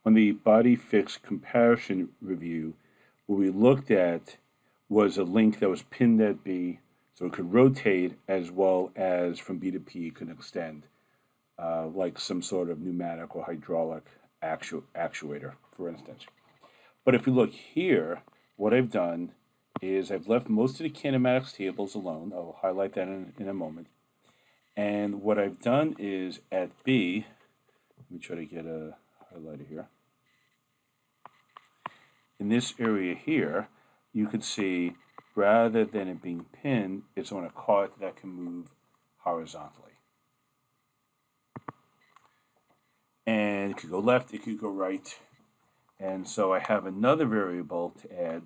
on the body fixed comparison review, what we looked at was a link that was pinned at B, so it could rotate as well as from B to P it could extend, like some sort of pneumatic or hydraulic actuator, for instance. But if you look here, what I've done is I've left most of the kinematics tables alone. I'll highlight that in a moment. And what I've done is at B, let me try to get a highlighter here. In this area here, you can see rather than it being pinned, it's on a cart that can move horizontally. And it could go left, it could go right. And so I have another variable to add,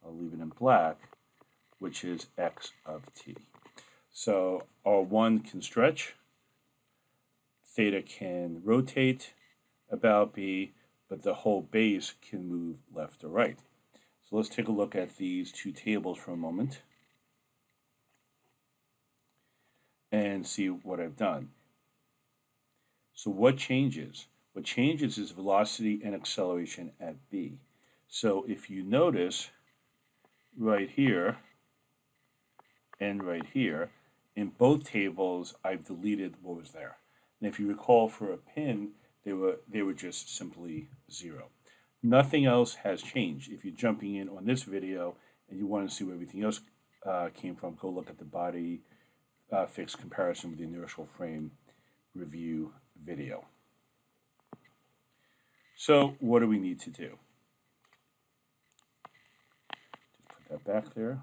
I'll leave it in black, which is x of t. So R1 can stretch, theta can rotate about B, but the whole base can move left or right. So let's take a look at these two tables for a moment and see what I've done. So what changes? What changes is velocity and acceleration at B. So if you notice right here and right here, in both tables, I've deleted what was there. And if you recall for a pin, they were just simply 0. Nothing else has changed. If you're jumping in on this video and you want to see where everything else came from, go look at the body fixed comparison with the inertial frame review video. So what do we need to do? Just put that back there.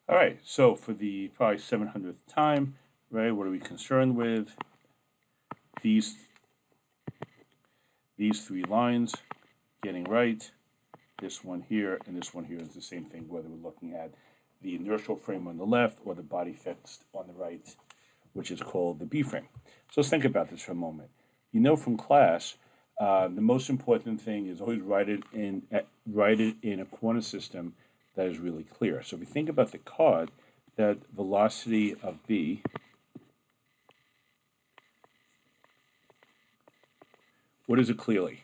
All right, so for the probably 700th time, right, what are we concerned with? These three lines getting right. This one here and this one here is the same thing, whether we're looking at the inertial frame on the left or the body fixed on the right, which is called the B-frame. So let's think about this for a moment. You know from class, the most important thing is always write it in a coordinate system that is really clear. So if we think about the card, that velocity of B what is it clearly?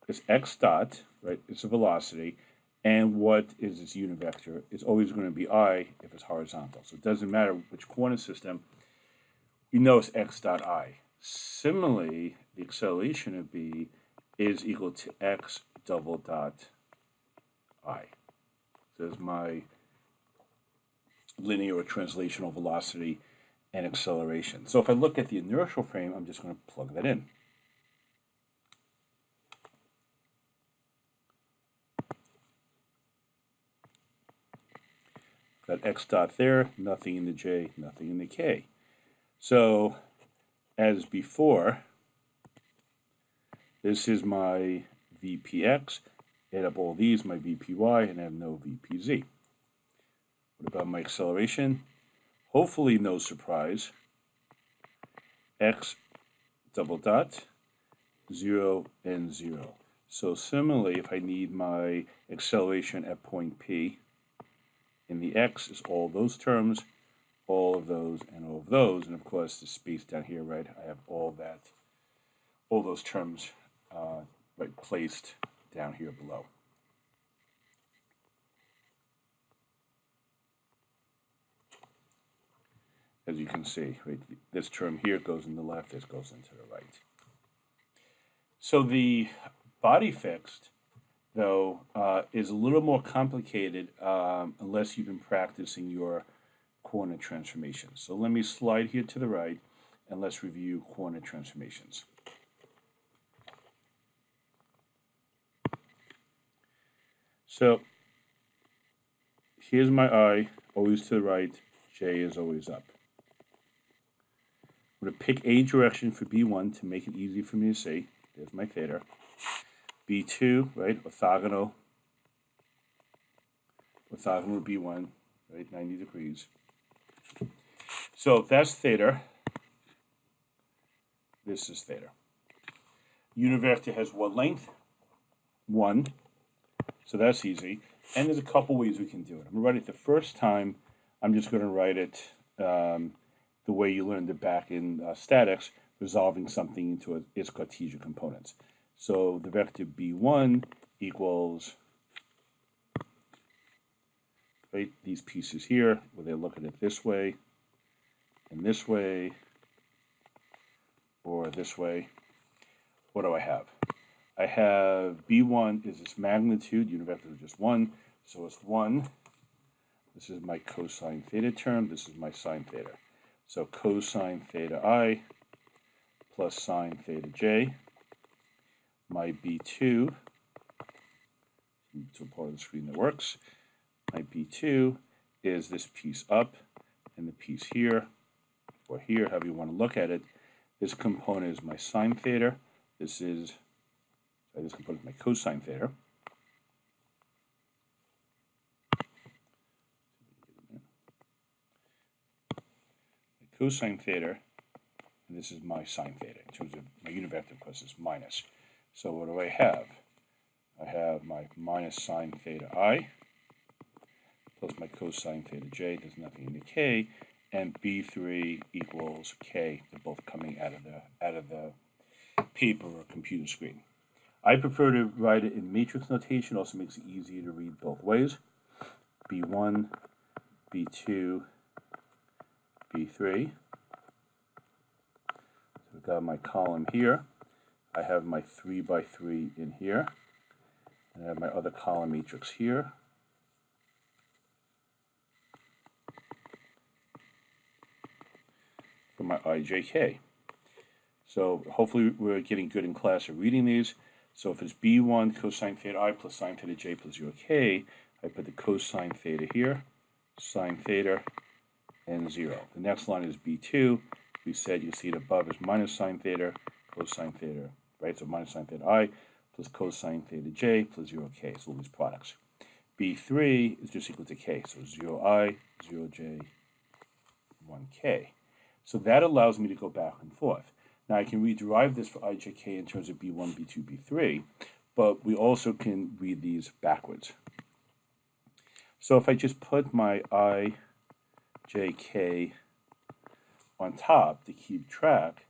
It's x dot, right? It's a velocity. And what is its unit vector? It's always going to be I if it's horizontal. So it doesn't matter which coordinate system, you know it's x dot I. Similarly, the acceleration of B is equal to x double dot I. So there's my linear or translational velocity and acceleration. So if I look at the inertial frame, I'm just going to plug that in. Got x dot there, nothing in the j, nothing in the k. So as before, this is my VPX. Add up all these, my VPY, and I have no VPZ. What about my acceleration? Hopefully no surprise. X double dot, 0 and 0. So similarly, if I need my acceleration at point P, in the x is all those terms, all of those, and all of those. And of course, the space down here, right, I have all those terms right, placed down here below. As you can see, right, this term here goes in the left, this goes into the right. So the body fixed, though, is a little more complicated unless you've been practicing your coordinate transformations. So let me slide here to the right, and let's review coordinate transformations. So here's my I, always to the right, J is always up. I'm going to pick a direction for B1 to make it easy for me to see. There's my theta. B2, right, orthogonal to B1, right, 90 degrees. So that's theta. This is theta. Unit vector has what length? 1. So that's easy. And there's a couple ways we can do it. I'm going to write it the first time. I'm just going to write it the way you learned it back in statics, resolving something into its Cartesian components. So the vector b1 equals, right, these pieces here, where they look at it this way, and this way, or this way. What do I have? I have b1 is its magnitude, unit vector is just 1, so it's 1. This is my cosine theta term, this is my sine theta. So cosine theta I plus sine theta j. My b2, to a part of the screen that works, my b2 is this piece up and the piece here, or here, however you want to look at it. This component is my sine theta. This component is my cosine theta. My cosine theta, and this is my sine theta. In terms of my unit vector, of course, it's minus. So what do I have? I have my minus sine theta I plus my cosine theta j. There's nothing in the k, and b3 equals k. They're both coming out of the paper or computer screen. I prefer to write it in matrix notation. Also makes it easier to read both ways. b1, b2, b3. So I've got my column here. I have my 3 by 3 in here. And I have my other column matrix here. For my ijk. So hopefully we're getting good in class at reading these. So if it's b1 cosine theta I plus sine theta j plus 0k, I put the cosine theta here, sine theta, and 0. The next line is b2. We said you see it above is minus sine theta, cosine theta, right? So minus sine theta I plus cosine theta j plus 0k. So all these products. b3 is just equal to k. So 0i, 0j, 1k. So that allows me to go back and forth. Now I can rederive this for ijk in terms of b1, b2, b3, but we also can read these backwards. So if I just put my ijk on top to keep track,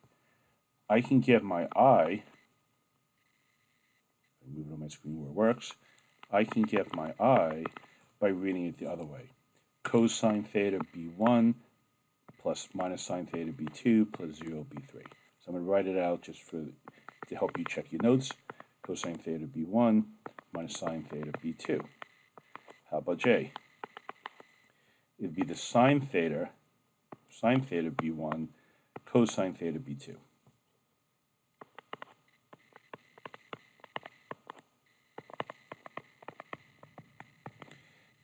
I can get my I move it on my screen where it works, I can get my I by reading it the other way. Cosine theta b1 plus minus sine theta b2 plus 0 b3. So I'm going to write it out just to help you check your notes. Cosine theta b1 minus sine theta b2. How about j? It'd be the sine theta b1 cosine theta b2.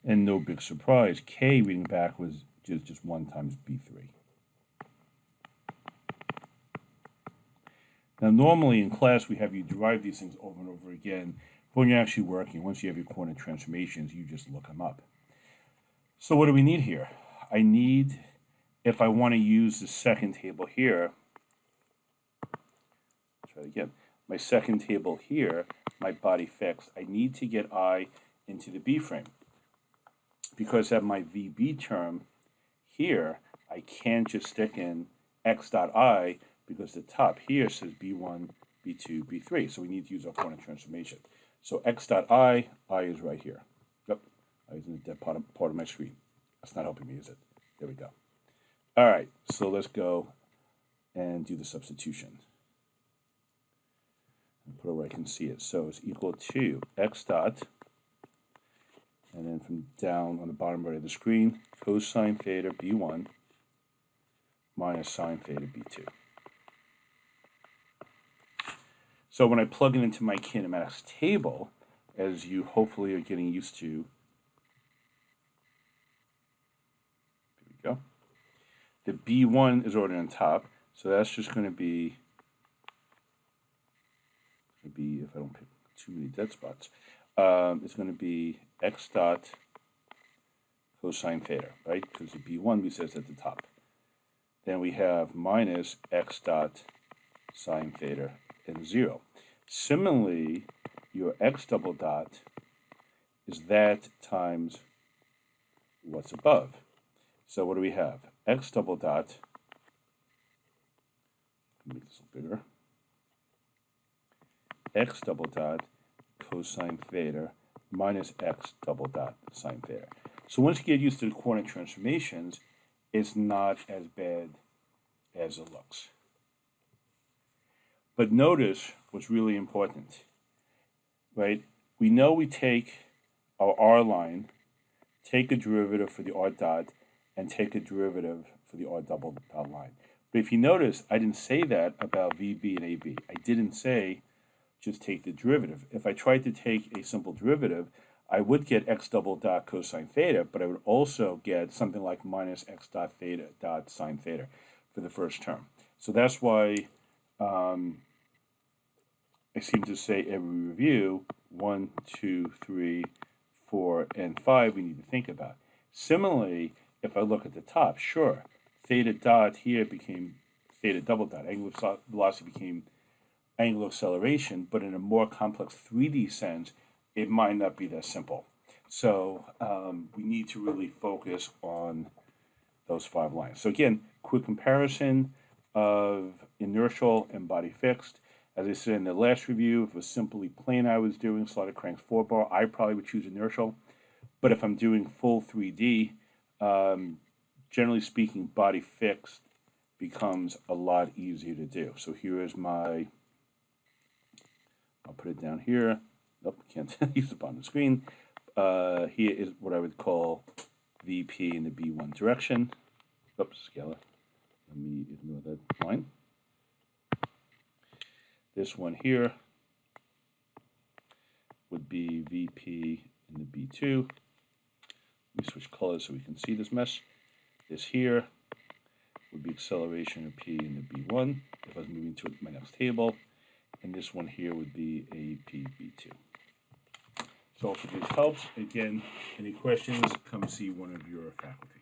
And no big surprise, k reading back was just 1 times b3. Now, normally in class, we have you derive these things over and over again. But when you're actually working, once you have your coordinate transformations, you just look them up. So what do we need here? I need, if I want to use the second table here, try it again. My second table here, my body fixed, I need to get I into the B frame. Because I have my VB term here, I can't just stick in x dot I, because the top here says b1, b2, b3. So we need to use our coordinate transformation. So x dot I is right here. Yep, I is in the dead part of my screen. That's not helping me, is it? There we go. All right, so let's go and do the substitution. And put it where I can see it. So it's equal to x dot, and then from down on the bottom right of the screen, cosine theta b1 minus sine theta b2. So when I plug it into my kinematics table, as you hopefully are getting used to, there we go. The B1 is already on top, so that's just going to be, if I don't pick too many dead spots, it's going to be x dot cosine theta, right? Because the B1 we says at the top. Then we have minus x dot sine theta and 0. Similarly, your x double dot is that times what's above. So what do we have? X double dot, make this a little bigger, X double dot cosine theta minus X double dot sine theta. So once you get used to the coordinate transformations, it's not as bad as it looks. But notice what's really important, right? We know we take our R line, take a derivative for the R dot, and take a derivative for the R double dot line. But if you notice, I didn't say that about VB and AB. I didn't say just take the derivative. If I tried to take a simple derivative, I would get X double dot cosine theta, but I would also get something like minus X dot theta dot sine theta for the first term. So that's why I seem to say every review, 1, 2, 3, 4, and 5, we need to think about. Similarly, if I look at the top, sure, theta dot here became theta double dot. Angular velocity became angular acceleration, but in a more complex 3D sense, it might not be that simple. So we need to really focus on those 5 lines. So again, quick comparison of inertial and body fixed. As I said in the last review, if it was simply plane I was doing, slotted cranks 4-bar, I probably would choose inertial. But if I'm doing full 3D, generally speaking, body fixed becomes a lot easier to do. So here is my, I'll put it down here. Nope, can't use it on the screen. Here is what I would call VP in the B1 direction. Oops, scale it. Let me ignore that line. This one here would be VP in the B2. Let me switch colors so we can see this mess. This here would be acceleration of P in the B1 if I was moving to my next table. And this one here would be AP B2. So hopefully this helps. Again, any questions, come see one of your faculty.